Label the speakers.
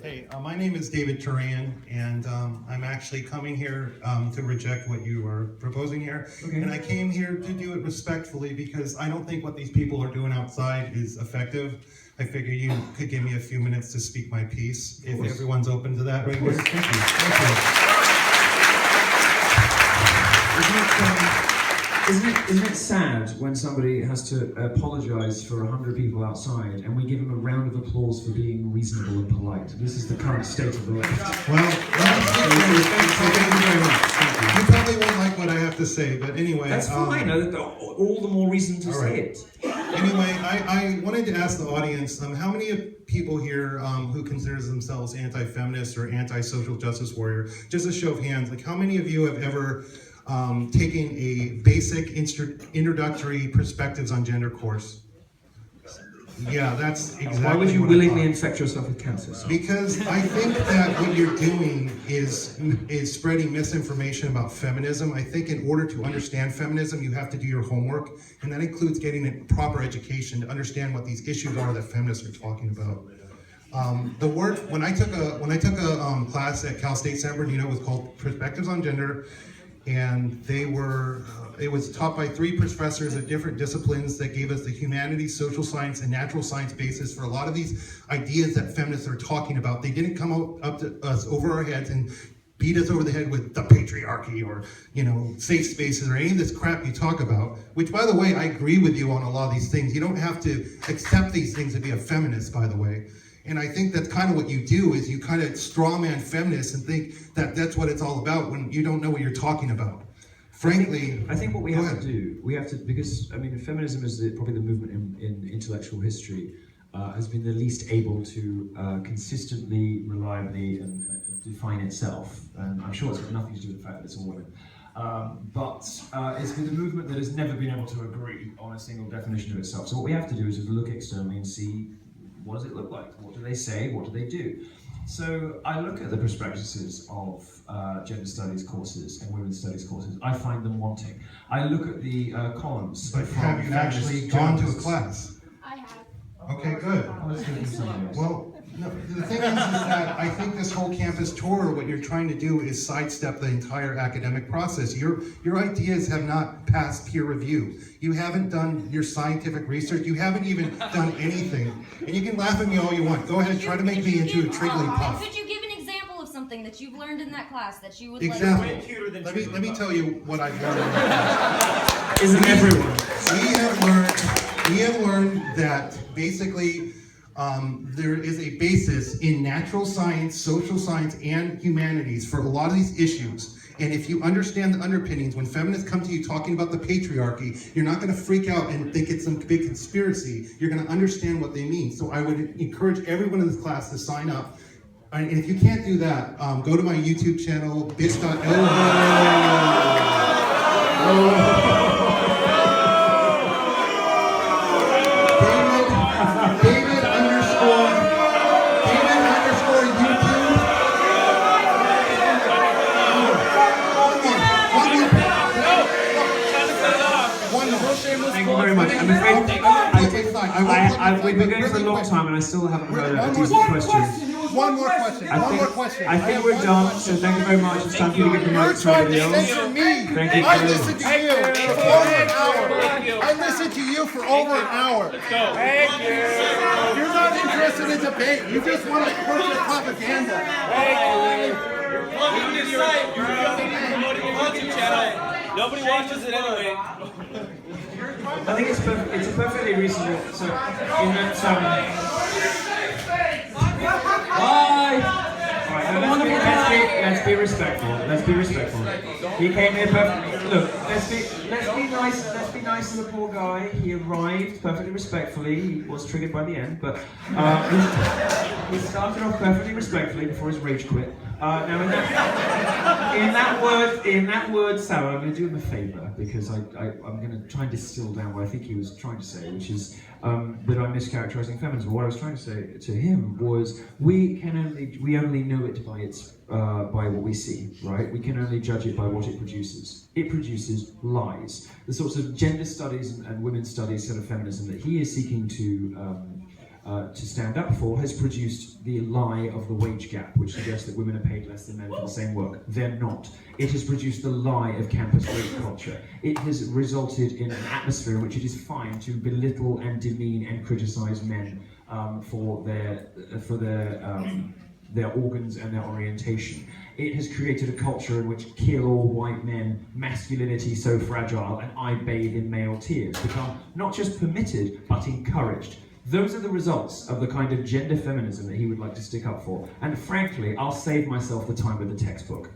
Speaker 1: Hey, my name is David Turan, and I'm actually coming here to reject what you are proposing here. Okay. And I came here to do it respectfully because I don't think what these people are doing outside is effective. I figure you could give me a few minutes to speak my piece, if everyone's open to that right here. Thank you.
Speaker 2: Isn't it sad when somebody has to apologise for 100 people outside and we give them a round of applause for being reasonable and polite? This is the current state of the left.
Speaker 1: Well, thank you very much. Thank you. You probably won't like what I have to say, but anyway.
Speaker 2: That's fine. All the more reason to say it.
Speaker 1: Anyway, I wanted to ask the audience, how many people here who considers themselves anti-feminist or anti-social justice warrior, just a show of hands, like how many of you have ever taking a basic introductory perspectives on gender course? Yeah, that's exactly.
Speaker 2: Why would you willingly infect yourself with cancer?
Speaker 1: Because I think that what you're doing is spreading misinformation about feminism. I think in order to understand feminism, you have to do your homework, and that includes getting a proper education to understand what these issues are that feminists are talking about. The word when I took a class at Cal State San Bernardino, it was called Perspectives on Gender. And it was taught by 3 professors of different disciplines that gave us the humanities, social science, and natural science basis for a lot of these ideas that feminists are talking about. They didn't come up to us over our heads and beat us over the head with the patriarchy or, safe spaces or any of this crap you talk about, which, by the way, I agree with you on a lot of these things. You don't have to accept these things to be a feminist, by the way. And I think that's kind of what you do, is you kind of straw man feminists and think that that's what it's all about when you don't know what you're talking about. Frankly,
Speaker 2: I think what we have to do, because feminism is probably the movement in intellectual history has been the least able to consistently, reliably and define itself. And I'm sure it's got nothing to do with the fact that it's all women. But it's been the movement that has never been able to agree on a single definition of itself. So what we have to do is look externally and see, what does it look like? What do they say? What do they do? So I look at the prospectuses of gender studies courses and women's studies courses. I find them wanting. I look at the columns.
Speaker 1: But have you actually gone to a class?
Speaker 3: I have.
Speaker 1: Okay, good. Well, no, the thing is that I think this whole campus tour, what you're trying to do is sidestep the entire academic process. Your ideas have not passed peer review. You haven't done your scientific research. You haven't even done anything. And you can laugh at me all you want. Go ahead, try to make me into a Jigglypuff.
Speaker 3: Could you give an example of something that you've learned in that class that you would
Speaker 1: Example.
Speaker 3: like?
Speaker 1: Let me tell you what I've learned in that class.
Speaker 2: Isn't everyone?
Speaker 1: We have learned that basically there is a basis in natural science, social science, and humanities for a lot of these issues. And if you understand the underpinnings, when feminists come to you talking about the patriarchy, you're not going to freak out and think it's some big conspiracy. You're going to understand what they mean. So I would encourage everyone in this class to sign up. And if you can't do that, go to my YouTube channel,
Speaker 2: Thank you very much. I'm afraid we've been going for a long time and I still haven't heard a decent question.
Speaker 1: One more question.
Speaker 2: I think we're done, so thank you very much. It's time for you to give the mic to somebody else. Thank you.
Speaker 1: I listened to you for over an hour. I listened to you for over an hour.
Speaker 4: Let's go. Thank you.
Speaker 1: You're not interested in debate. You just want to push your propaganda.
Speaker 4: Thank you. You're plugging your site. You're promoting your YouTube channel. Nobody watches it anyway.
Speaker 2: I think it's a perfectly reasonable. So, in that bye. All right, let's be respectful. Let's be respectful. He came here perfectly. Look, let's be nice. Let's be nice to the poor guy. He arrived perfectly respectfully. He was triggered by the end, but he started off perfectly respectfully before his rage quit. Now, in that word, Sarah, I'm going to do him a favour because I'm going to try and distill down what I think he was trying to say, which is that I'm mischaracterising feminism. What I was trying to say to him was we only know it by what we see, right? We can only judge it by what it produces. It produces lies. The sorts of gender studies and women's studies, sort of feminism that he is seeking to to stand up for, has produced the lie of the wage gap, which suggests that women are paid less than men for the same work. They're not. It has produced the lie of campus rape culture. It has resulted in an atmosphere in which it is fine to belittle and demean and criticize men for their organs and their orientation. It has created a culture in which kill all white men, masculinity so fragile, and I bathe in male tears become not just permitted, but encouraged. Those are the results of the kind of gender feminism that he would like to stick up for. And frankly, I'll save myself the time with the textbook.